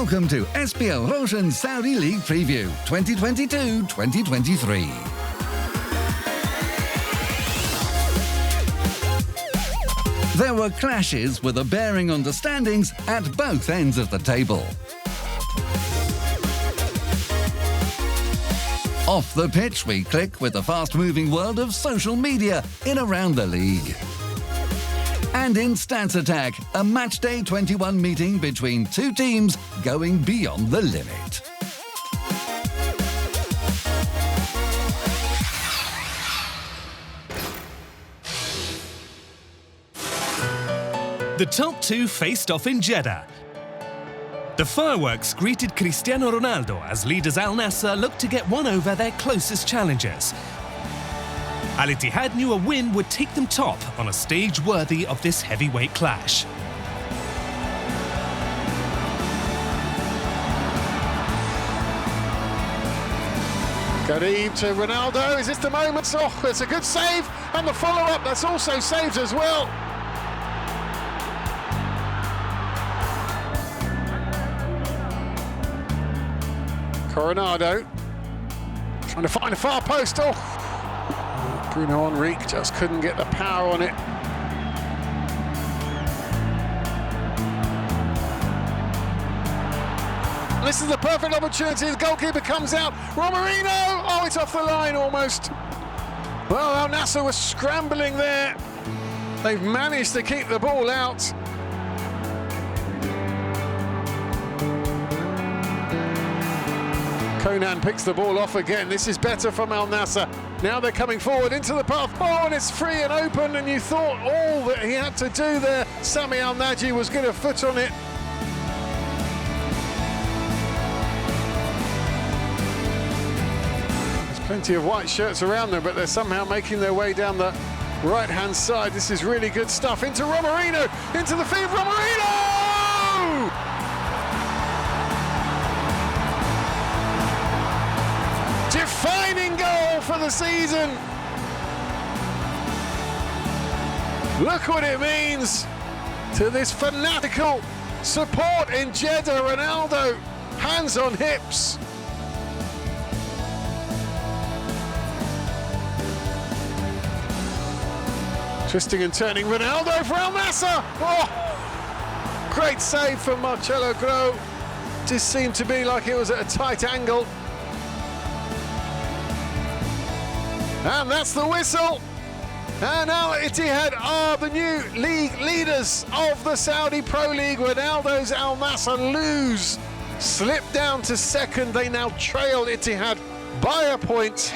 Welcome to SPL Roshan Saudi League Preview 2022-2023. There were clashes with a bearing on the standings at both ends of the table. Off the pitch, we click with the fast-moving world of social media in around the league. And in Stats Attack, a Matchday 21 meeting between two teams going beyond the limit. The top two faced off in Jeddah. The fireworks greeted Cristiano Ronaldo as leaders Al Nassr looked to get one over their closest challengers. Al Ittihad knew a win would take them top on a stage worthy of this heavyweight clash. Kareem to Ronaldo, is this the moment? Oh, it's a good save, and the follow-up, that's also saved as well. Coronado trying to find a far post. Oh, Bruno Henrique just couldn't get the power on it. This is the perfect opportunity. The goalkeeper comes out. Romarino! Oh, it's off the line almost. Well, Al Nassr was scrambling there. They've managed to keep the ball out. Conan picks the ball off again. This is better from Al Nassr. Now they're coming forward into the path. Oh, and it's free and open, and you thought all that he had to do there, Sami Al-Naji was going to foot on it. There's plenty of white shirts around them, but they're somehow making their way down the right-hand side. This is really good stuff. Into Romarino, into the feed, Romarino! Defining goal for the season. Look what it means to this fanatical support in Jeddah. Ronaldo, hands on hips. Twisting and turning Ronaldo for Al Nassr. Oh, great save from Marcelo Grau. Just seemed to be like it was at a tight angle. And that's the whistle. And Al Ittihad are the new league leaders of the Saudi Pro League. Ronaldo's Al Nassr lose, slip down to second. They now trail Ittihad by a point.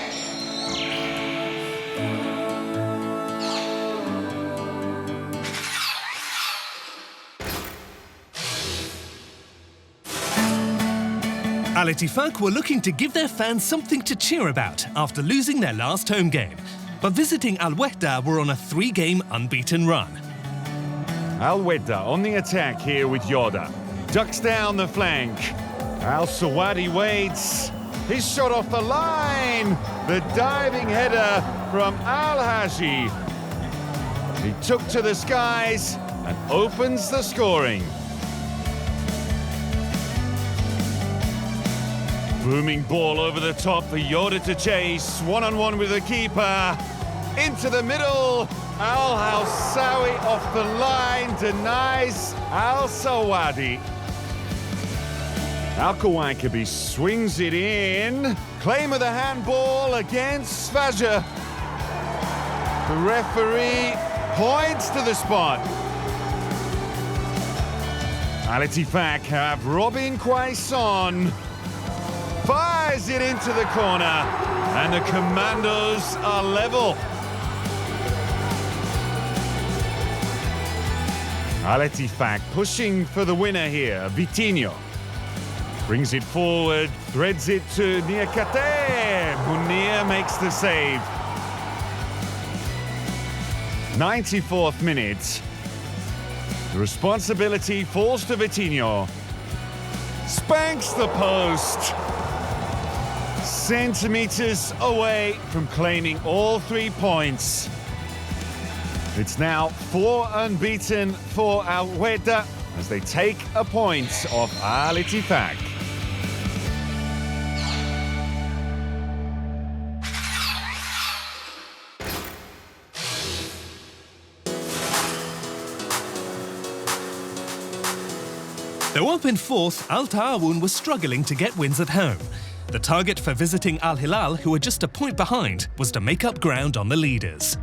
Al Ittihad were looking to give their fans something to cheer about after losing their last home game. But visiting Al Wehda were on a 3-game unbeaten run. Al Wehda on the attack here with Yoda. Ducks down the flank. Al Sawadi waits. His shot off the line. The diving header from Al Haji. He took to the skies and opens the scoring. Booming ball over the top for Yoda to chase. One-on-one with the keeper. Into the middle. Al Hawsawi off the line. Denies Al Sawadi. Al Kawaikabi swings it in. Claim of the handball against Svaja. The referee points to the spot. Al Ittihad have Robin Quaison. Fires it into the corner, and the Commandos are level. Al Ittihad pushing for the winner here, Vitinho. Brings it forward, threads it to Niakate. Munir makes the save. 94th minute. The responsibility falls to Vitinho. Spanks the post. Centimetres away from claiming all 3 points. It's now 4 unbeaten for Al Wehda as they take a point off Al-Ittifaq. Though up in fourth, Al Ta'awun was struggling to get wins at home. The target for visiting Al Hilal, who were just a point behind, was to make up ground on the leaders.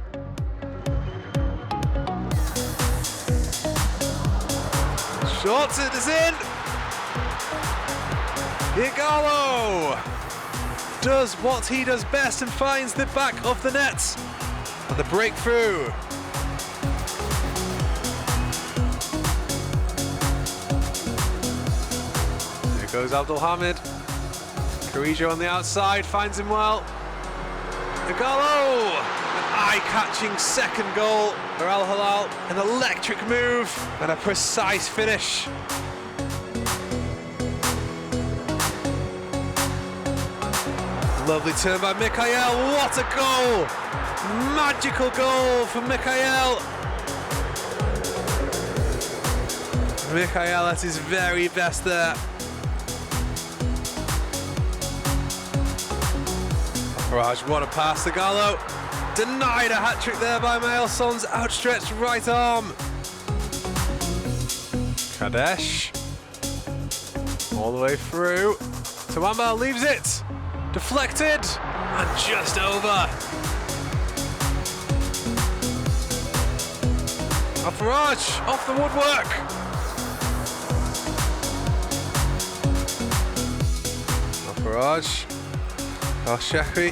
Shorts it is in. Igalo does what he does best and finds the back of the net. And the breakthrough. There goes Abdulhamid. Carrillo on the outside, finds him well. Igalo! An eye-catching second goal for Al Hilal. An electric move and a precise finish. Lovely turn by Mikhail. What a goal! Magical goal from Mikhail. Mikhail at his very best there. Faraj, what a pass to Gallo. Denied a hat-trick there by Maelson's outstretched right arm. Kadesh. All the way through. Tawamba leaves it. Deflected. And just over. Faraj off the woodwork. Faraj. Al-Shekri.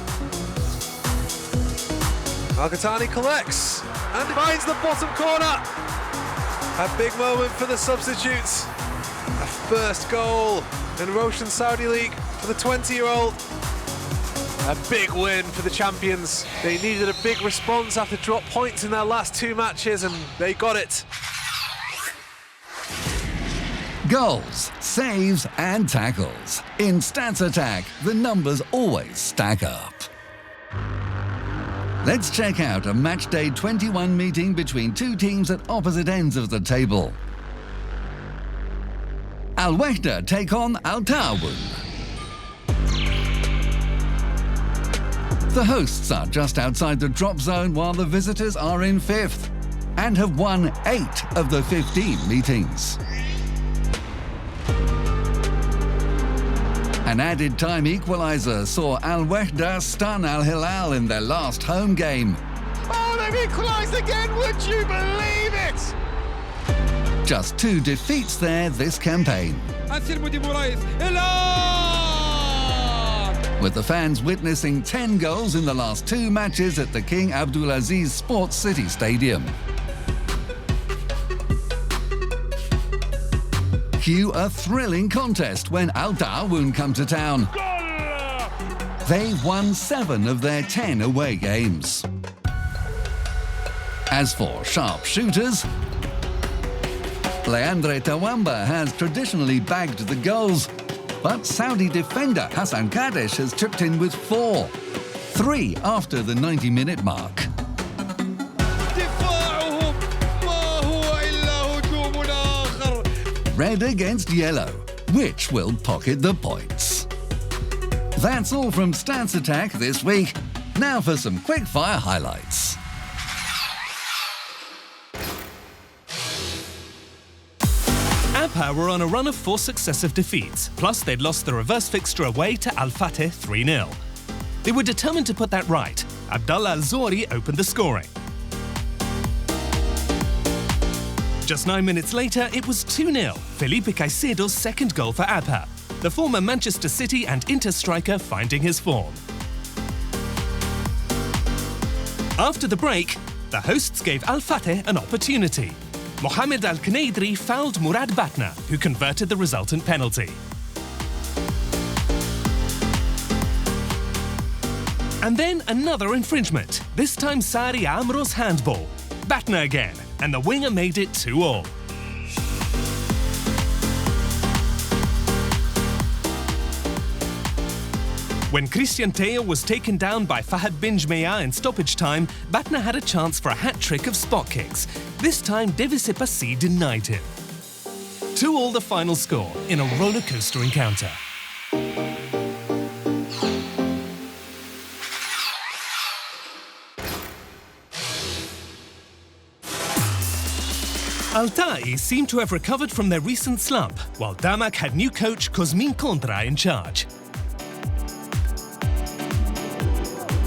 Al-Qatani collects and finds the bottom corner. A big moment for the substitutes. A first goal in Roshan Saudi League for the 20-year-old. A big win for the champions. They needed a big response after drop points in their last two matches, and they got it. Goals, saves and tackles. In Stats Attack, the numbers always stack up. Let's check out a matchday 21 meeting between two teams at opposite ends of the table. Al-Wehda take on Al Ta'awun. The hosts are just outside the drop zone while the visitors are in fifth and have won 8 of the 15 meetings. An added time equaliser saw Al-Wehda stun Al Hilal in their last home game. Oh, they've equalised again, would you believe it? Just 2 defeats there this campaign. With the fans witnessing 10 goals in the last 2 matches at the King Abdulaziz Sports City Stadium. Cue a thrilling contest when Al Ta'awun come to town. They've won 7 of their 10 away games. As for sharp shooters, Leandre Tawamba has traditionally bagged the goals, but Saudi defender Hassan Kadesh has chipped in with 4, 3 after the 90-minute mark. Red against yellow. Which will pocket the points? That's all from Stats Attack this week. Now for some quick-fire highlights. APA were on a run of 4 successive defeats, plus they'd lost the reverse fixture away to Al-Fateh 3-0. They were determined to put that right. Abdallah Al-Zohri opened the scoring. Just 9 minutes later, it was 2-0, Felipe Caicedo's second goal for APA, the former Manchester City and Inter striker finding his form. After the break, the hosts gave Al-Fateh an opportunity. Mohamed Al-Knaidri fouled Murad Batna, who converted the resultant penalty. And then another infringement, this time Sari Amro's handball. Batna again, and the winger made it 2-2. When Christian Teo was taken down by Fahad bin Jmeya in stoppage time, Batna had a chance for a hat-trick of spot kicks. This time, Devis Epassi denied him. 2-2 the final score in a roller-coaster encounter. Altai seemed to have recovered from their recent slump, while Damak had new coach Cosmin Contra in charge.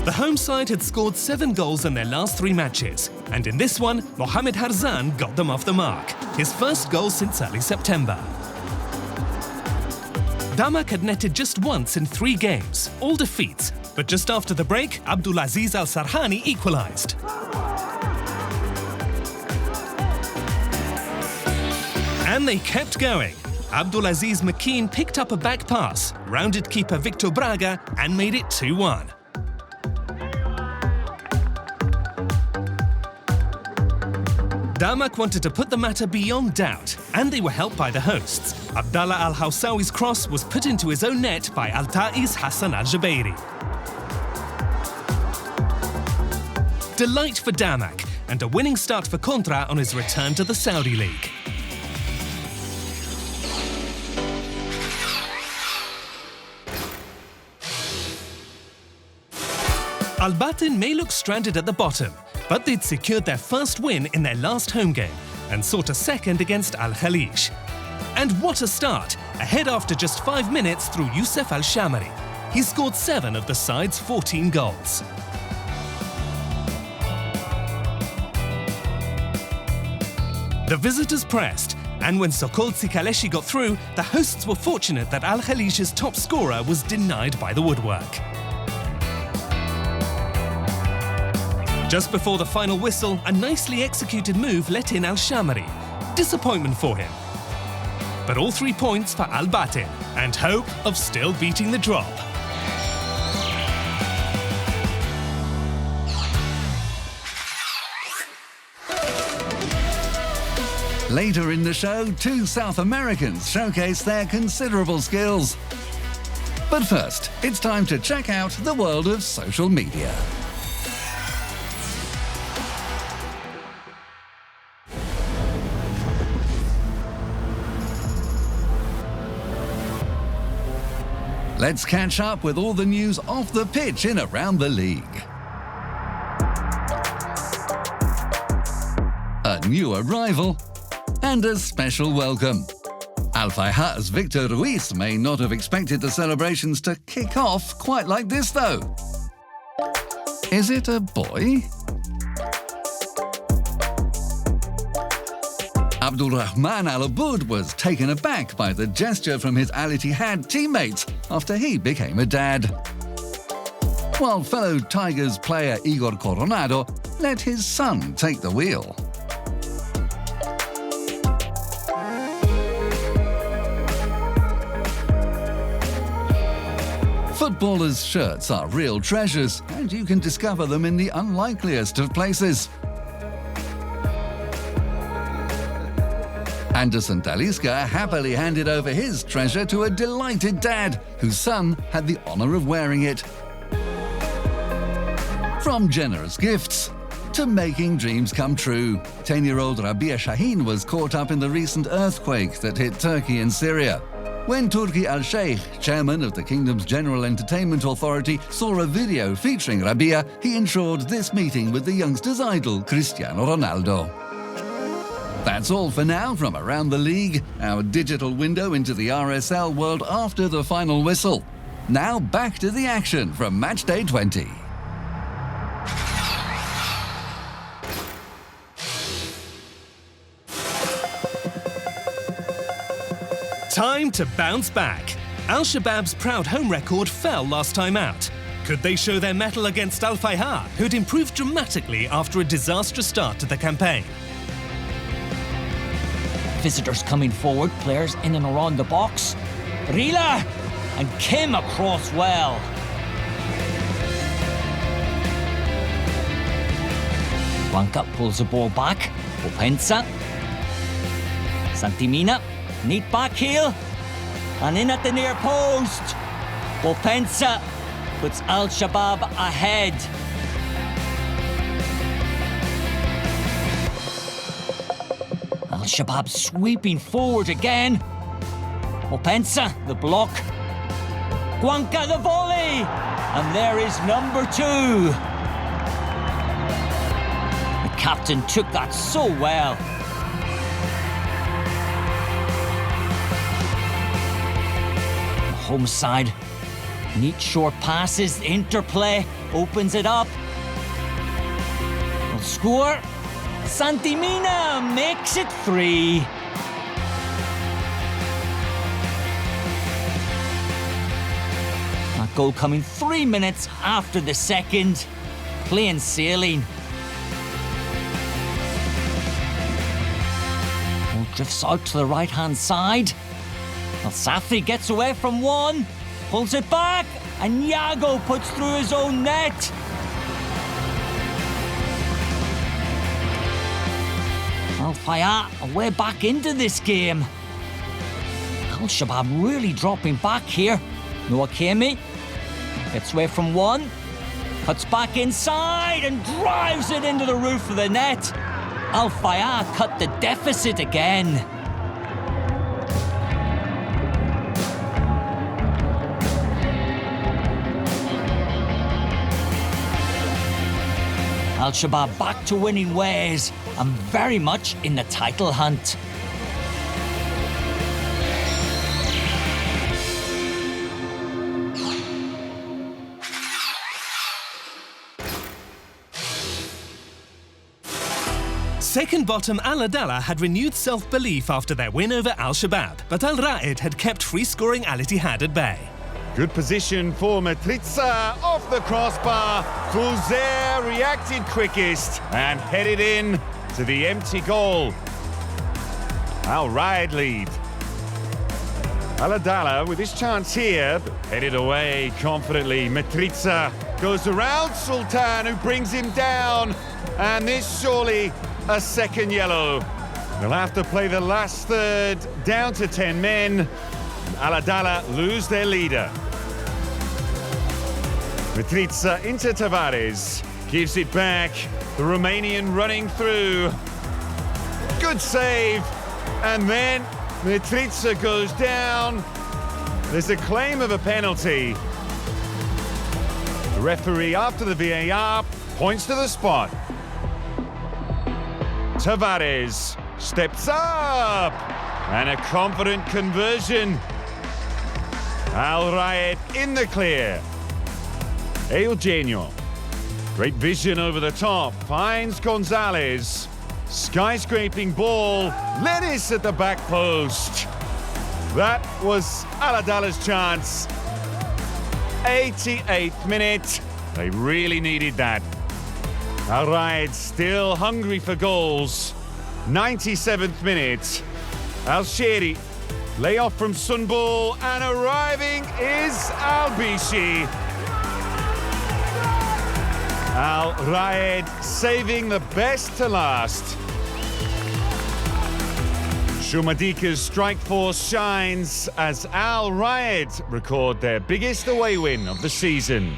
The home side had scored 7 goals in their last 3 matches, and in this one, Mohamed Harzan got them off the mark, his first goal since early September. Damak had netted just once in 3 games, all defeats, but just after the break, Abdulaziz Al Sarhani equalised. And they kept going. Abdulaziz McKean picked up a back pass, rounded keeper Victor Braga, and made it 2-1. Damak wanted to put the matter beyond doubt, and they were helped by the hosts. Abdallah Al-Hawsawi's cross was put into his own net by Altai's Hassan Al-Jabairi. Delight for Damak, and a winning start for Contra on his return to the Saudi League. Al-Batin may look stranded at the bottom, but they'd secured their first win in their last home game and sought a second against Al-Khalij. And what a start! Ahead after just 5 minutes through Youssef Al-Shamari. He scored 7 of the side's 14 goals. The visitors pressed, and when Sokol Tsikaleshi got through, the hosts were fortunate that Al-Khalij's top scorer was denied by the woodwork. Just before the final whistle, a nicely executed move let in Al-Shamari. Disappointment for him. But all 3 points for Al-Batin, and hope of still beating the drop. Later in the show, 2 South Americans showcase their considerable skills. But first, it's time to check out the world of social media. Let's catch up with all the news off the pitch in around the league. A new arrival and a special welcome. Al-Fayha's Victor Ruiz may not have expected the celebrations to kick off quite like this, though. Is it a boy? Abdulrahman Al-Aboud was taken aback by the gesture from his Al Ittihad teammates after he became a dad. While fellow Tigers player Igor Coronado let his son take the wheel. Footballers' shirts are real treasures, and you can discover them in the unlikeliest of places. Anderson Talisca happily handed over his treasure to a delighted dad, whose son had the honour of wearing it. From generous gifts to making dreams come true, 10-year-old Rabia Shaheen was caught up in the recent earthquake that hit Turkey and Syria. When Turki Al-Sheikh, chairman of the kingdom's General Entertainment Authority, saw a video featuring Rabia, he ensured this meeting with the youngster's idol, Cristiano Ronaldo. That's all for now from around the league, our digital window into the RSL world after the final whistle. Now back to the action from Matchday 20. Time to bounce back. Al-Shabaab's proud home record fell last time out. Could they show their mettle against Al-Fayha, who'd improved dramatically after a disastrous start to the campaign? Visitors coming forward, players in and around the box. Rila and Kim across well. Blanca pulls the ball back. Opensa. Santimina, neat back heel. And in at the near post. Opensa puts Al-Shabaab ahead. Al-Shabaab sweeping forward again. Opensa, the block. Guanca, the volley. And there is number 2. The captain took that so well. The home side. Neat short passes, interplay, opens it up. They'll score. Santimina makes it 3. That goal coming 3 minutes after the second. Plain sailing. Ball drifts out to the right-hand side. Al Safri gets away from one, pulls it back, and Yago puts through his own net. Al Fayat away back into this game. Al-Shabaab really dropping back here. Noah Kemi gets away from one, cuts back inside and drives it into the roof of the net. Al Fayat cut the deficit again. Al-Shabaab back to winning ways and very much in the title hunt. Second bottom Al-Adala had renewed self-belief after their win over Al-Shabaab, but Al-Ra'id had kept free-scoring Al-Ittihad at bay. Good position for Mitrica off the crossbar. Fouzer reacted quickest and headed in to the empty goal. Al-Ra'id lead. Al-Adala with his chance here, but headed away confidently. Mitrica goes around Sultan, who brings him down. And this surely a second yellow. They'll have to play the last third down to 10 men. Al-Adala lose their leader. Mitrica into Tavares, gives it back. The Romanian running through. Good save. And then Mitrica goes down. There's a claim of a penalty. The referee, after the VAR, points to the spot. Tavares steps up. And a confident conversion. Al-Ra'id in the clear. Eugenio, great vision over the top, finds Gonzalez. Skyscraping ball, Lennis at the back post. That was Al-Adala's chance. 88th minute, they really needed that. Al-Ra'id still hungry for goals. 97th minute, Al-Sheri, lay off from Sunbul, and arriving is Al-Bishi. Al-Ra'id saving the best to last. Shumadika's strike force shines as Al-Ra'id record their biggest away win of the season.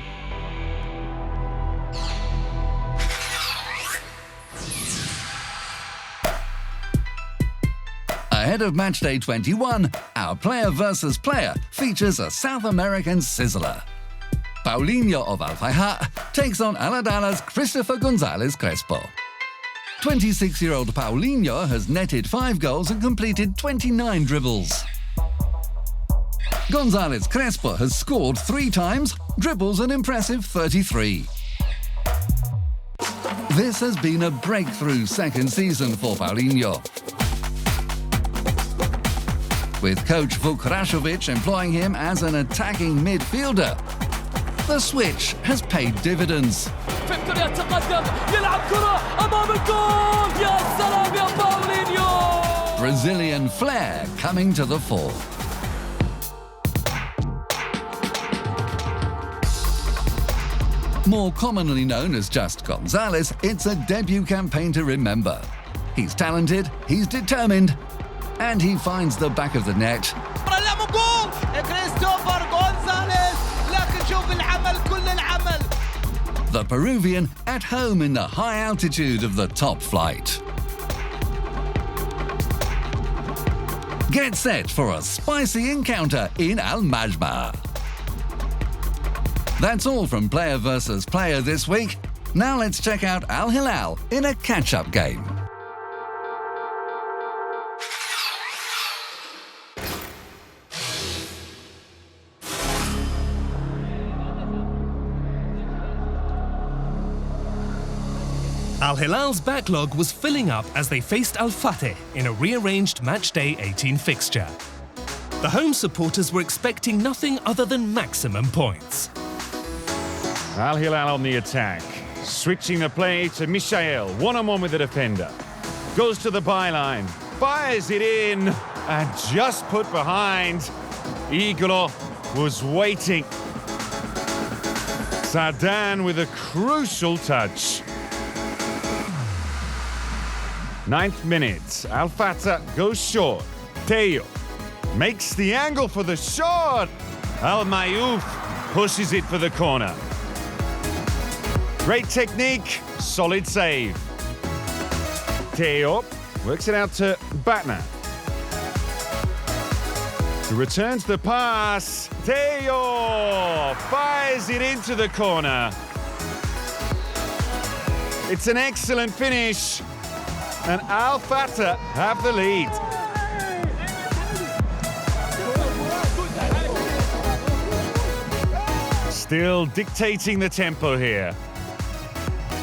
Ahead of Matchday 21, our player versus player features a South American sizzler. Paulinho of Al Fayat takes on Al-Adala's Christopher Gonzalez Crespo. 26-year-old Paulinho has netted 5 goals and completed 29 dribbles. Gonzalez Crespo has scored 3 times, dribbles an impressive 33. This has been a breakthrough second season for Paulinho, with coach Vukrashovic employing him as an attacking midfielder. The switch has paid dividends. Brazilian flair coming to the fore. More commonly known as just Gonzalez, it's a debut campaign to remember. He's talented, he's determined, and he finds the back of the net. The Peruvian at home in the high altitude of the top flight. Get set for a spicy encounter in Al Majma. That's all from player versus player this week. Now let's check out Al Hilal in a catch-up game. Al Hilal's backlog was filling up as they faced Al Fateh in a rearranged matchday 18 fixture. The home supporters were expecting nothing other than maximum points. Al Hilal on the attack, switching the play to Mishael, one-on-one with the defender. Goes to the byline, fires it in, and just put behind. Iglo was waiting. Sardan with a crucial touch. 9th minute, Al Fateh goes short. Teo makes the angle for the shot. Al Mayouf pushes it for the corner. Great technique, solid save. Teo works it out to Batna. He returns the pass. Teo fires it into the corner. It's an excellent finish. And Al Fateh have the lead. Still dictating the tempo here.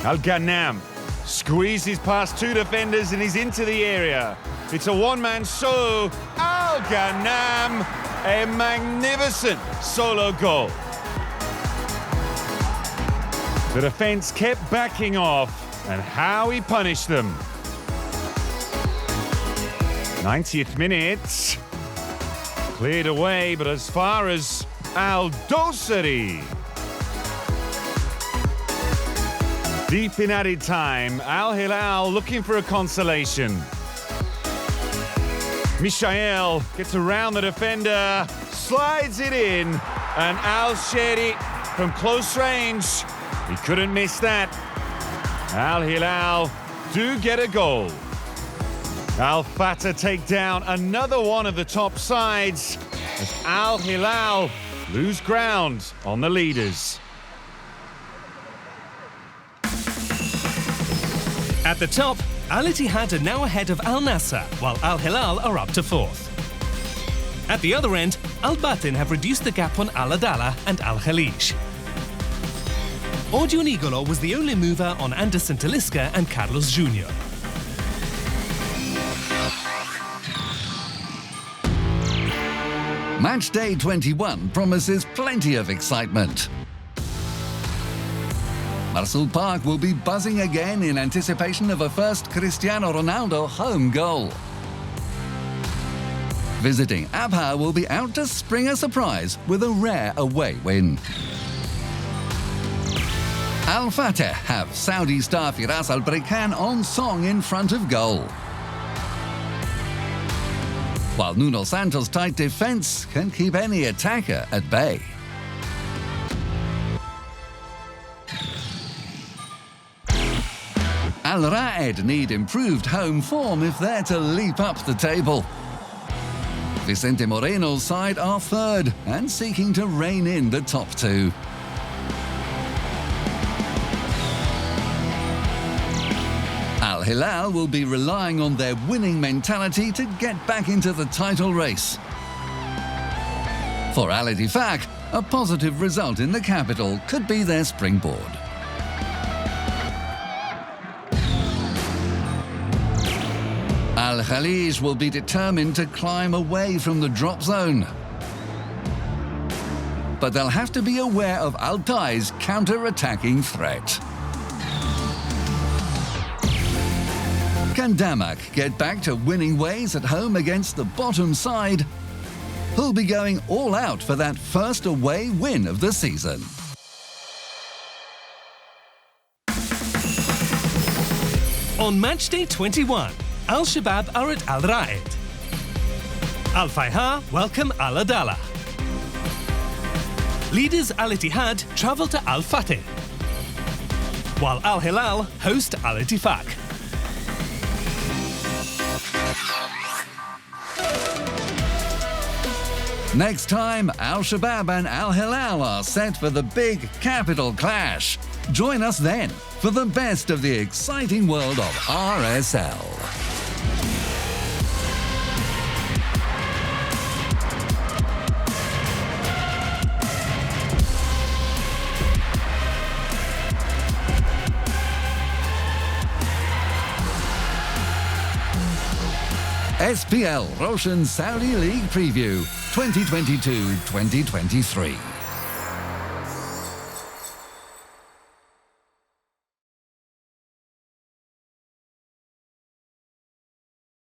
Al Ghanam squeezes past two defenders and he's into the area. It's a one-man show. Al Ghanam, a magnificent solo goal. The defense kept backing off, and how he punished them. 90th minute, cleared away, but as far as Al Dosari. Deep in added time, Al Hilal looking for a consolation. Mishael gets around the defender, slides it in, and Al Sheri from close range. He couldn't miss that. Al Hilal do get a goal. Al Fateh take down another one of the top sides as Al Hilal lose ground on the leaders. At the top, Al Ittihad are now ahead of Al Nassr, while Al Hilal are up to 4th. At the other end, Al Batin have reduced the gap on Al Adala and Al Khalij. Odion Igolo was the only mover on Anderson Talisca and Carlos Jr. Match day 21 promises plenty of excitement. Marcel Park will be buzzing again in anticipation of a first Cristiano Ronaldo home goal. Visiting Abha will be out to spring a surprise with a rare away win. Al Fateh have Saudi star Firas Al Brikhan on song in front of goal, while Nuno Santos' tight defence can keep any attacker at bay. Al Ra'ed need improved home form if they're to leap up the table. Vicente Moreno's side are 3rd and seeking to rein in the top 2. Al Hilal will be relying on their winning mentality to get back into the title race. For Al Ittifaq, a positive result in the capital could be their springboard. Al Khalij will be determined to climb away from the drop zone, but they'll have to be aware of Al Tai's counter-attacking threat. Can Damak get back to winning ways at home against the bottom side? Who'll be going all out for that first away win of the season? On match day 21, Al Shabab are at Al Ra'ed. Al Fayha welcome Al Adala. Leaders Al Ittihad travel to Al Fateh, while Al Hilal host Al Ittifaq. Next time, Al-Shabaab and Al-Hilal are set for the big capital clash. Join us then for the best of the exciting world of RSL. SPL Roshan Saudi League Preview 2022-2023.